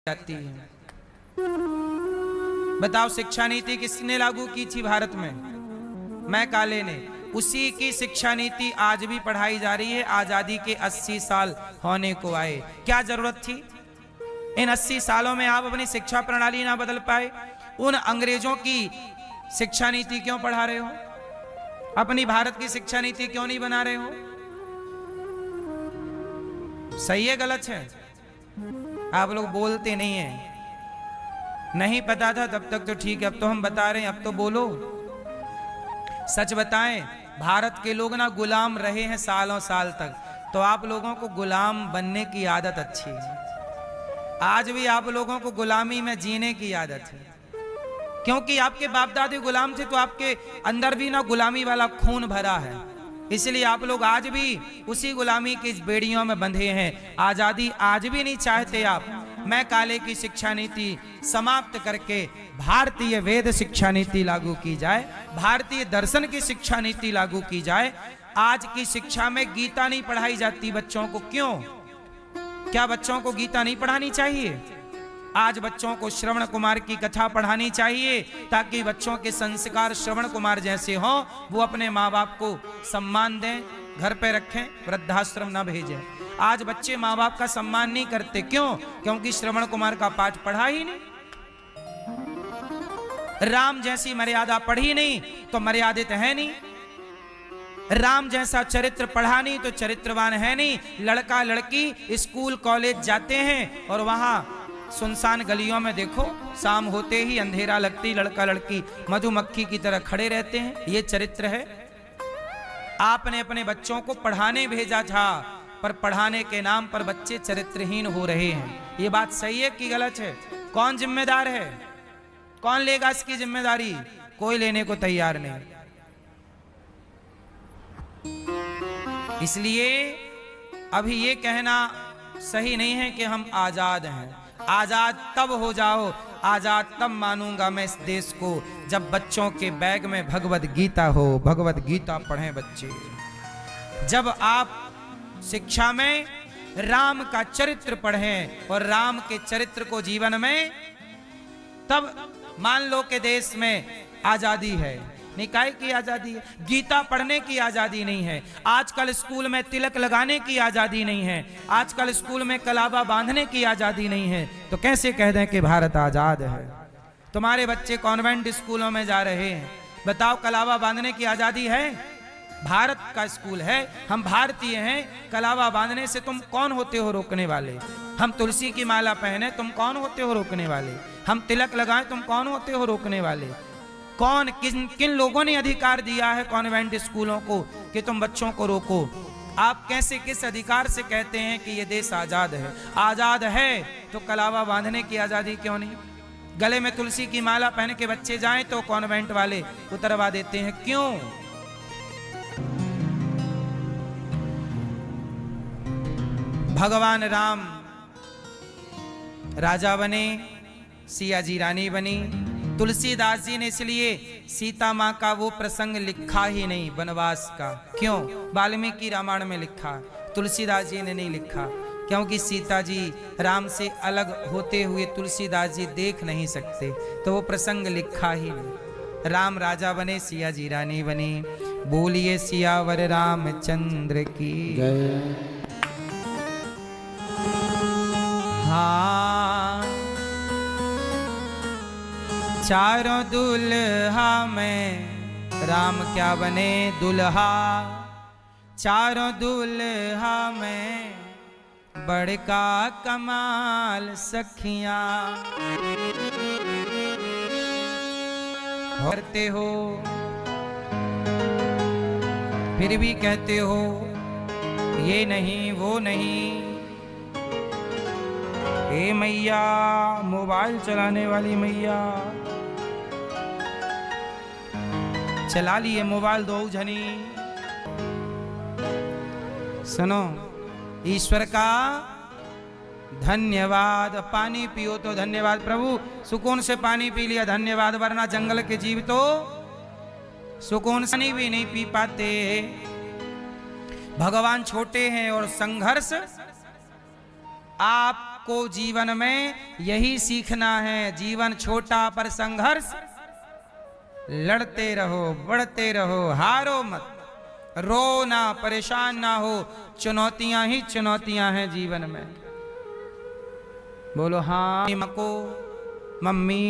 जाती है। बताओ शिक्षा नीति किसने लागू की थी भारत में? मैकाले ने। उसी की शिक्षा नीति आज भी पढ़ाई जा रही है। आजादी के 80 साल होने को आए, क्या जरूरत थी? इन 80 सालों में आप अपनी शिक्षा प्रणाली ना बदल पाए? उन अंग्रेजों की शिक्षा नीति क्यों पढ़ा रहे हो? अपनी भारत की शिक्षा नीति क्यों नहीं बना रहे हो? सही है गलत है? आप लोग बोलते नहीं हैं। नहीं पता था तब तक तो ठीक है, अब तो हम बता रहे हैं, अब तो बोलो। सच बताएं, भारत के लोग ना गुलाम रहे हैं सालों साल तक, तो आप लोगों को गुलाम बनने की आदत अच्छी है। आज भी आप लोगों को गुलामी में जीने की आदत है, क्योंकि आपके बाप दादी गुलाम थे, तो आपके अंदर भी ना गुलामी वाला खून भरा है। इसलिए आप लोग आज भी उसी गुलामी की बेड़ियों में बंधे हैं। आजादी आज भी नहीं चाहते आप। मैकाले की शिक्षा नीति समाप्त करके भारतीय वेद शिक्षा नीति लागू की जाए, भारतीय दर्शन की शिक्षा नीति लागू की जाए। आज की शिक्षा में गीता नहीं पढ़ाई जाती बच्चों को, क्यों? क्या बच्चों को गीता नहीं पढ़ानी चाहिए? आज बच्चों को श्रवण कुमार की कथा पढ़ानी चाहिए, ताकि बच्चों के संस्कार श्रवण कुमार जैसे हों। वो अपने माँ बाप को सम्मान दें, घर पे रखें, वृद्धाश्रम ना भेजें। आज बच्चे माँ बाप का सम्मान नहीं करते, क्यों? क्योंकि श्रवण कुमार का पाठ पढ़ा ही नहीं। राम जैसी मर्यादा पढ़ी नहीं तो मर्यादित है नहीं। राम जैसा चरित्र पढ़ा नहीं तो चरित्रवान है नहीं। लड़का लड़की स्कूल कॉलेज जाते हैं और वहां सुनसान गलियों में देखो, शाम होते ही अंधेरा लगती लड़का लड़की मधुमक्खी की तरह खड़े रहते हैं। ये चरित्र है? आपने अपने बच्चों को पढ़ाने भेजा था, पर पढ़ाने के नाम पर बच्चे चरित्रहीन हो रहे हैं। ये बात सही है कि गलत है? कौन जिम्मेदार है? कौन लेगा इसकी जिम्मेदारी? कोई लेने को तैयार नहीं। इसलिए अभी ये कहना सही नहीं है कि हम आजाद हैं। आजाद तब हो जाओ, आजाद तब मानूंगा मैं इस देश को, जब बच्चों के बैग में भगवत गीता हो, भगवत गीता पढ़ें बच्चे। जब आप शिक्षा में राम का चरित्र पढ़ें और राम के चरित्र को जीवन में, तब मान लो कि देश में आजादी है। निकाय की आजादी है, गीता पढ़ने की आजादी नहीं है। आजकल स्कूल में तिलक लगाने की आजादी नहीं है। आजकल स्कूल में कलावा बांधने की आजादी नहीं है, तो कैसे कह दें कि भारत आजाद है? तुम्हारे बच्चे कॉन्वेंट स्कूलों में जा रहे हैं, बताओ कलावा बांधने की आजादी है? भारत का स्कूल है, हम भारतीय हैं। कलावा बांधने से तुम कौन होते हो रोकने वाले? हम तुलसी की माला पहने, तुम कौन होते हो रोकने वाले? हम तिलक लगाएं, तुम कौन होते हो रोकने वाले? कौन किन लोगों ने अधिकार दिया है कॉन्वेंट स्कूलों को कि तुम बच्चों को रोको? आप कैसे, किस अधिकार से कहते हैं कि ये देश आजाद है? आजाद है तो कलावा बांधने की आजादी क्यों नहीं? गले में तुलसी की माला पहन के बच्चे जाएं तो कॉन्वेंट वाले उतरवा देते हैं, क्यों? भगवान राम राजा बने, सिया जी रानी बनी। तुलसीदास जी ने इसलिए सीता माँ का वो प्रसंग लिखा ही नहीं वनवास का, क्यों? वाल्मीकि रामायण में लिखा, तुलसीदास जी ने नहीं लिखा, क्योंकि सीता जी राम से अलग होते हुए तुलसीदास जी देख नहीं सकते, तो वो प्रसंग लिखा ही नहीं। राम राजा बने, सिया जी रानी बनी। बोलिए सियावर रामचंद्र की जय। हाँ, चारों दुल्हा में राम क्या बने दुल्हा। चारों दुल्हा में बड़का कमाल सखियां। करते हो फिर भी कहते हो ये नहीं वो नहीं। ए मैया, मोबाइल चलाने वाली मैया, चला लिए मोबाइल दो झनी। सुनो, ईश्वर का धन्यवाद। पानी पियो तो धन्यवाद प्रभु, सुकून से पानी पी लिया धन्यवाद, वरना जंगल के जीव तो सुकून से भी नहीं पी पाते। भगवान छोटे हैं और संघर्ष आप आपको जीवन में यही सीखना है। जीवन छोटा पर संघर्ष, लड़ते रहो, बढ़ते रहो, हारो मत, रो ना, परेशान ना हो। चुनौतियां ही चुनौतियां हैं जीवन में। बोलो हाँ। मको मम्मी